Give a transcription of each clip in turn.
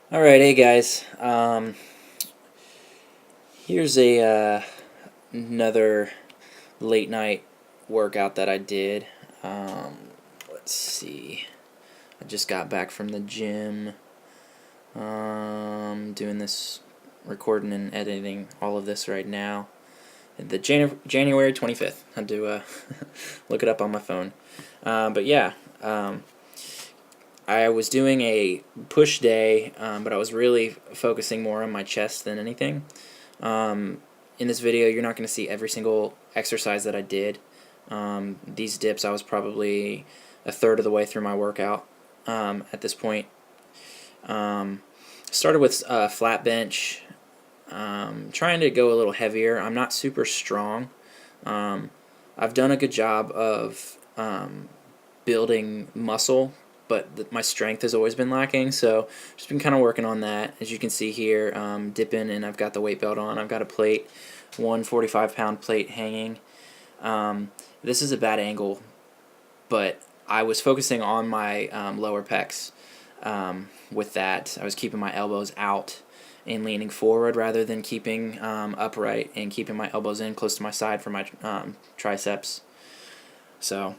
Alright, hey guys. Here's another late night workout that I did. Let's see. I just got back from the gym. Doing this, recording and editing all of this right now. The January 25th. I had to look it up on my phone. But yeah. I was doing a push day, but I was really focusing more on my chest than anything. In this video, you're not going to see every single exercise that I did. These dips, I was probably a third of the way through my workout at this point. Started with flat bench, trying to go a little heavier. I'm not super strong. I've done a good job of building muscle, but my strength has always been lacking, so just been kind of working on that. As you can see here, dipping, and I've got the weight belt on. I've got a plate, one 45-pound plate hanging. This is a bad angle, but I was focusing on my lower pecs with that. I was keeping my elbows out and leaning forward rather than keeping upright and keeping my elbows in close to my side for my triceps. So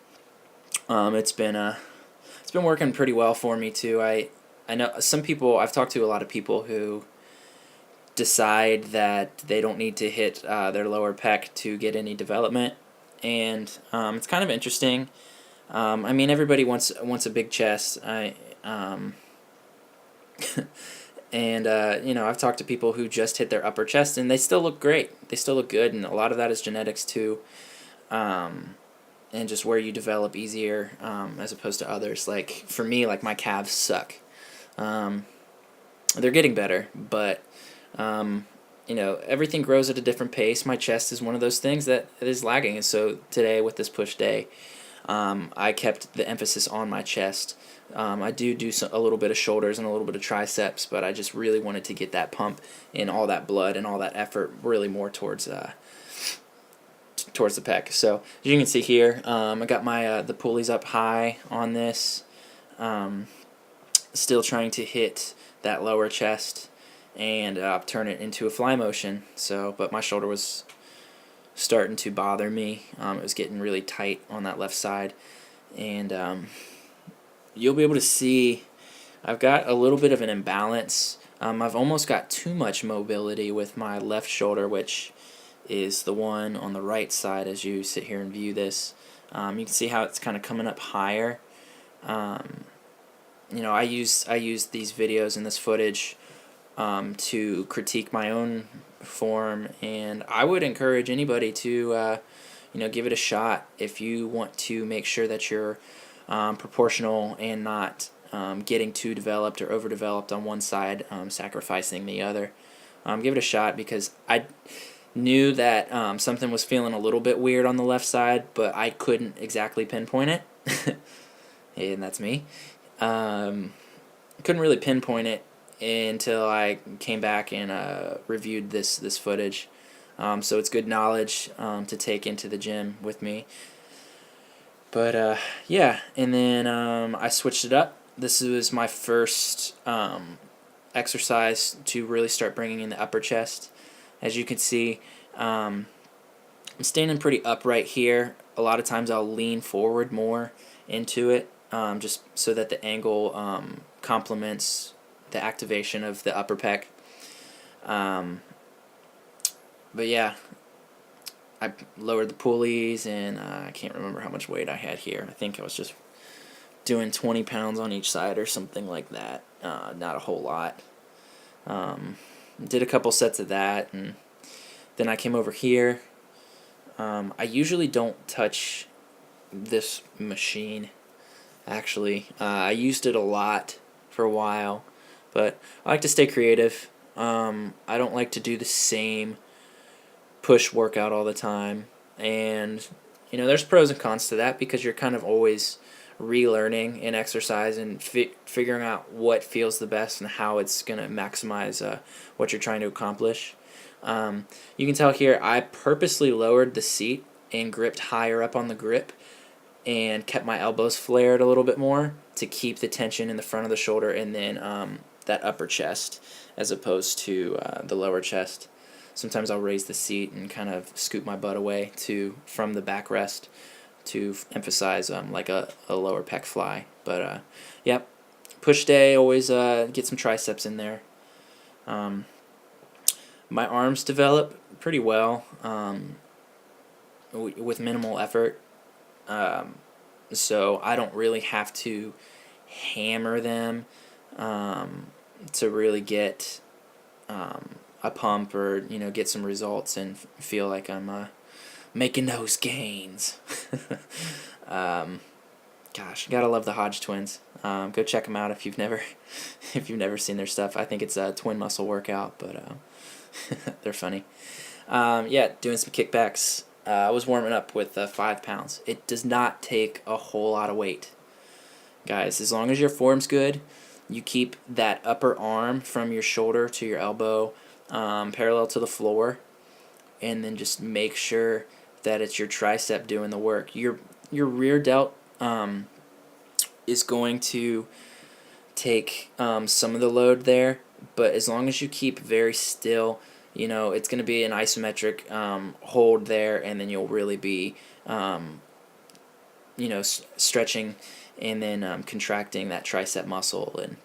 it's been working pretty well for me too. I know some people, I've talked to a lot of people who decide that they don't need to hit their lower pec to get any development, and it's kind of interesting. I mean, everybody wants a big chest. And you know, I've talked to people who just hit their upper chest and they still look great. They still look good, and a lot of that is genetics too. And just where you develop easier as opposed to others. Like for me, like my calves suck. They're getting better, but you know, everything grows at a different pace. My chest is one of those things that is lagging, and so today with this push day, I kept the emphasis on my chest. I do a little bit of shoulders and a little bit of triceps, but I just really wanted to get that pump and all that blood and all that effort really more towards the pec. So as you can see here, I got my the pulleys up high on this. Still trying to hit that lower chest and turn it into a fly motion. So, but my shoulder was starting to bother me. It was getting really tight on that left side, and you'll be able to see I've got a little bit of an imbalance. I've almost got too much mobility with my left shoulder, which is the one on the right side as you sit here and view this. You can see how it's kind of coming up higher. You know, I use these videos and this footage to critique my own form, and I would encourage anybody to you know, give it a shot if you want to make sure that you're proportional and not getting too developed or overdeveloped on one side, sacrificing the other. Give it a shot, because I knew that something was feeling a little bit weird on the left side, but I couldn't exactly pinpoint it. And that's me. Couldn't really pinpoint it until I came back and reviewed this footage. So it's good knowledge to take into the gym with me. But yeah, and then I switched it up. This was my first exercise to really start bringing in the upper chest. As you can see, I'm standing pretty upright here. A lot of times I'll lean forward more into it, just so that the angle complements the activation of the upper pec. But yeah, I lowered the pulleys, and I can't remember how much weight I had here. I think I was just doing 20 pounds on each side or something like that. Not a whole lot. Did a couple sets of that, and then I came over here. I usually don't touch this machine, actually. I used it a lot for a while, but I like to stay creative. I don't like to do the same push workout all the time, and you know, there's pros and cons to that, because you're kind of always relearning an exercise and figuring out what feels the best and how it's going to maximize what you're trying to accomplish. You can tell here I purposely lowered the seat and gripped higher up on the grip and kept my elbows flared a little bit more to keep the tension in the front of the shoulder, and then that upper chest as opposed to the lower chest. Sometimes I'll raise the seat and kind of scoop my butt away from the backrest to emphasize like a lower pec fly. But yep, push day, always get some triceps in there. My arms develop pretty well with minimal effort, so I don't really have to hammer them to really get a pump or get some results and feel like I'm making those gains. Gosh, gotta love the Hodge twins. Go check them out if you've never seen their stuff. I think it's a twin muscle workout, but they're funny. Yeah, doing some kickbacks. I was warming up with 5 pounds. It does not take a whole lot of weight, guys. As long as your form's good, you keep that upper arm from your shoulder to your elbow parallel to the floor, and then just make sure that it's your tricep doing the work. Your rear delt is going to take some of the load there, but as long as you keep very still, it's going to be an isometric hold there, and then you'll really be stretching and then contracting that tricep muscle, and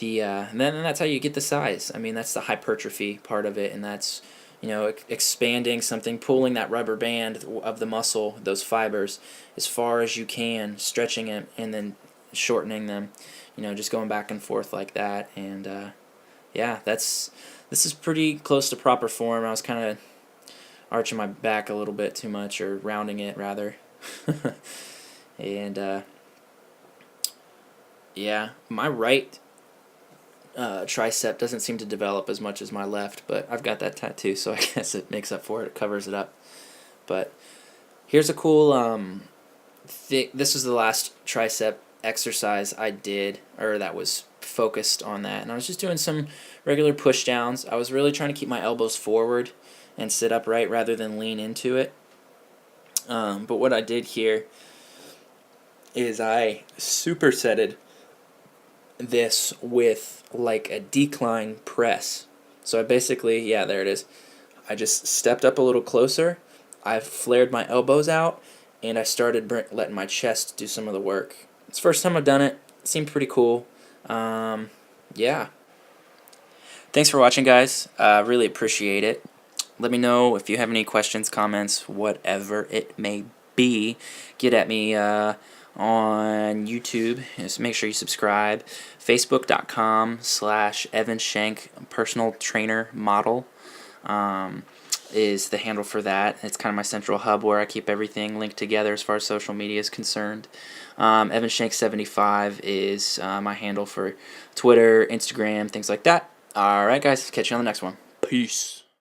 then that's how you get the size. I mean, that's the hypertrophy part of it, and that's expanding something, pulling that rubber band of the muscle, those fibers, as far as you can, stretching it, and then shortening them, just going back and forth like that. And yeah, this is pretty close to proper form. I was kind of arching my back a little bit too much, or rounding it rather. And yeah, my right tricep doesn't seem to develop as much as my left, but I've got that tattoo, so I guess it makes up for it. It covers it up. But here's a cool this was the last tricep exercise I did, or that was focused on that, and I was just doing some regular push downs. I was really trying to keep my elbows forward and sit upright rather than lean into it. But what I did here is I supersetted this with like a decline press. So I basically, yeah, there it is. I just stepped up a little closer, I flared my elbows out, and I started letting my chest do some of the work. It's the first time I've done it. It seemed pretty cool. Yeah. Thanks for watching, guys. Really appreciate it. Let me know if you have any questions, comments, whatever it may be. Get at me on YouTube. Just make sure you subscribe. Facebook.com/Evan Shank personal trainer model is the handle for that. It's kind of my central hub where I keep everything linked together as far as social media is concerned. Evan Shank 75 is my handle for Twitter, Instagram, things like that. Alright, guys, catch you on the next one. Peace.